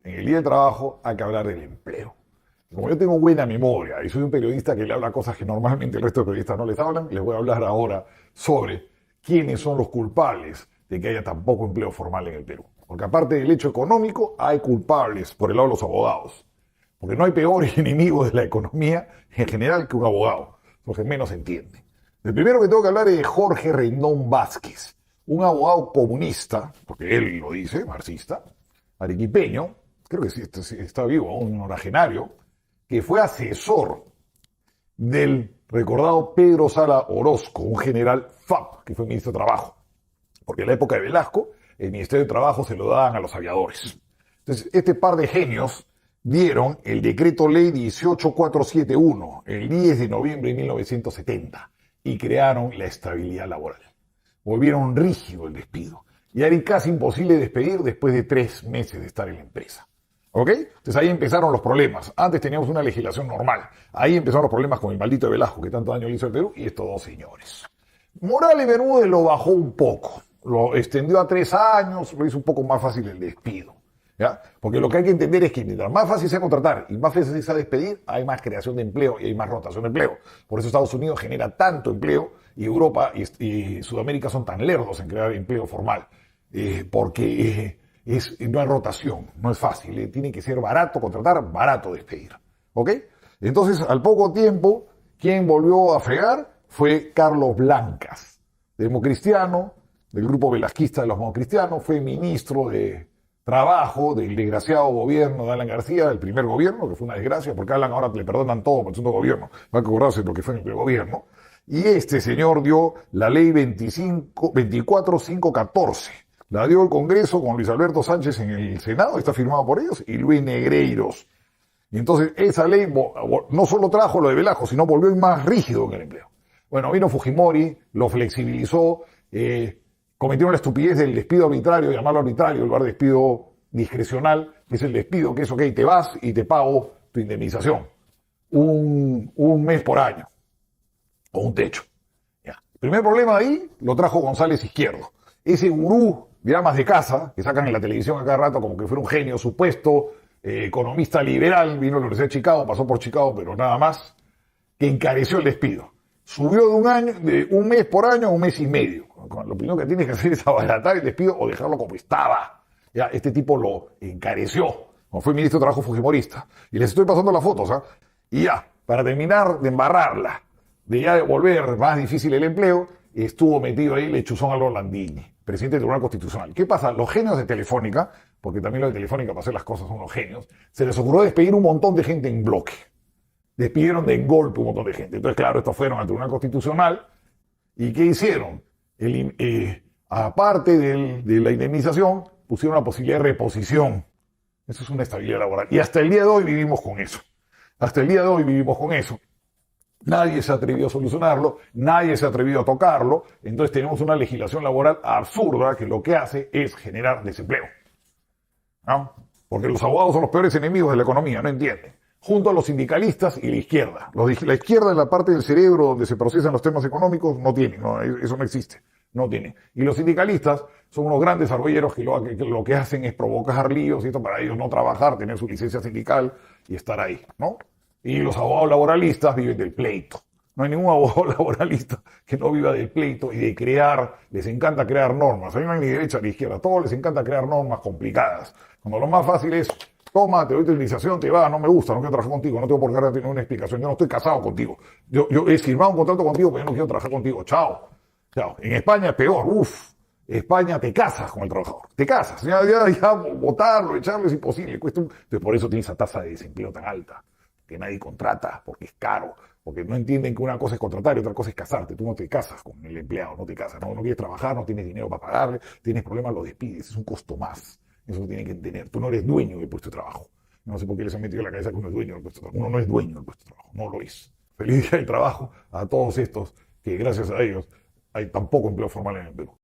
en el Día del Trabajo hay que hablar del empleo. Como yo tengo buena memoria y soy un periodista que le habla cosas que normalmente el resto de periodistas no les hablan, les voy a hablar ahora sobre quiénes son los culpables de que haya tan poco empleo formal en el Perú. Porque aparte del hecho económico, hay culpables por el lado de los abogados. Porque no hay peor enemigo de la economía en general que un abogado, porque menos entiende. El primero que tengo que hablar es de Jorge Rendón Vázquez, un abogado comunista, porque él lo dice, marxista, arequipeño, creo que sí está vivo, un oragenario, que fue asesor del recordado Pedro Sala Orozco, un general FAP, que fue ministro de Trabajo. Porque en la época de Velasco, el Ministerio de Trabajo se lo daban a los aviadores. Entonces, este par de genios dieron el decreto ley 18471, el 10 de noviembre de 1970, y crearon la estabilidad laboral. Volvieron rígido el despido. Y era casi imposible despedir después de 3 meses de estar en la empresa. ¿Ok? Entonces ahí empezaron los problemas. Antes teníamos una legislación normal. Ahí empezaron los problemas con el maldito Velasco que tanto daño le hizo al Perú y estos dos señores. Morales Bermúdez lo bajó un poco. Lo extendió a 3 años, lo hizo un poco más fácil el despido. ¿Ya? Porque lo que hay que entender es que mientras más fácil sea contratar y más fácil sea despedir, hay más creación de empleo y hay más rotación de empleo. Por eso Estados Unidos genera tanto empleo y Europa y Sudamérica son tan lerdos en crear empleo formal. Porque no hay rotación, no es fácil. Tiene que ser barato contratar, barato despedir. ¿Ok? Entonces, al poco tiempo, quien volvió a fregar fue Carlos Blancas, democristiano, del grupo velasquista de los democristianos, fue ministro de Trabajo del desgraciado gobierno de Alan García, del primer gobierno, que fue una desgracia, porque a Alan ahora le perdonan todo por el segundo gobierno, va a acordarse de lo que fue en el primer gobierno. Y este señor dio la ley 24514. La dio el Congreso con Luis Alberto Sánchez en el Senado, está firmado por ellos, y Luis Negreiros. Y entonces esa ley no solo trajo lo de Velasco, sino volvió más rígido que el empleo. Bueno, vino Fujimori, lo flexibilizó, cometieron la estupidez del despido arbitrario, llamarlo arbitrario, en lugar de despido discrecional, que es el despido, que es ok, te vas y te pago tu indemnización. Un mes por año, o un techo. Ya. El primer problema ahí lo trajo González Izquierdo. Ese gurú de amas de casa, que sacan en la televisión a cada rato como que fuera un genio supuesto, economista liberal, vino a la Universidad de Chicago, pasó por Chicago, pero nada más, que encareció el despido. Subió de un mes por año a un mes y medio. Lo primero que tienes que hacer es abaratar el despido o dejarlo como estaba. Ya, este tipo lo encareció, como fue ministro de Trabajo fujimorista. Y les estoy pasando las fotos, ¿ah? Y ya, para terminar de embarrarla, de ya volver más difícil el empleo, estuvo metido ahí Lechuzón Álvaro Landini, presidente del Tribunal Constitucional. ¿Qué pasa? Los genios de Telefónica, porque también los de Telefónica para hacer las cosas son los genios, se les ocurrió despedir un montón de gente en bloque. Despidieron de golpe un montón de gente. Entonces, claro, estos fueron al Tribunal Constitucional. ¿Y qué hicieron? Aparte de la indemnización, pusieron la posibilidad de reposición. Eso es una estabilidad laboral. Y hasta el día de hoy vivimos con eso. Hasta el día de hoy vivimos con eso. Nadie se atrevió a solucionarlo, nadie se atrevió a tocarlo. Entonces tenemos una legislación laboral absurda que lo que hace es generar desempleo. ¿No? Porque los abogados son los peores enemigos de la economía, no entienden. Junto a los sindicalistas y la izquierda. La izquierda en la parte del cerebro donde se procesan los temas económicos no tiene, no, eso no existe, no tiene. Y los sindicalistas son unos grandes argolleros que lo que hacen es provocar líos y esto para ellos no trabajar, tener su licencia sindical y estar ahí, ¿no? Y los abogados laboralistas viven del pleito. No hay ningún abogado laboralista que no viva del pleito y de crear, les encanta crear normas. A mí no hay ni derecha ni izquierda, a todos les encanta crear normas complicadas. Cuando lo más fácil es toma, te doy tu indemnización, te va, no me gusta, no quiero trabajar contigo, no tengo por qué darte ninguna explicación, yo no estoy casado contigo. Yo he firmado un contrato contigo, pero yo no quiero trabajar contigo. Chao. Chao. En España es peor, España te casas con el trabajador, te casas. Ya votarlo, echarlo es imposible. Entonces por eso tiene esa tasa de desempleo tan alta, que nadie contrata, porque es caro, porque no entienden que una cosa es contratar y otra cosa es casarte. Tú no te casas con el empleado, no te casas, no quieres trabajar, no tienes dinero para pagarle, tienes problemas, lo despides, es un costo más. Eso lo tienen que entender. Tú no eres dueño del puesto de trabajo. No sé por qué les han metido en la cabeza que uno es dueño del puesto de trabajo. Uno no es dueño del puesto de trabajo. No lo es. Feliz día del trabajo a todos estos que gracias a ellos hay tan poco empleo formal en el Perú.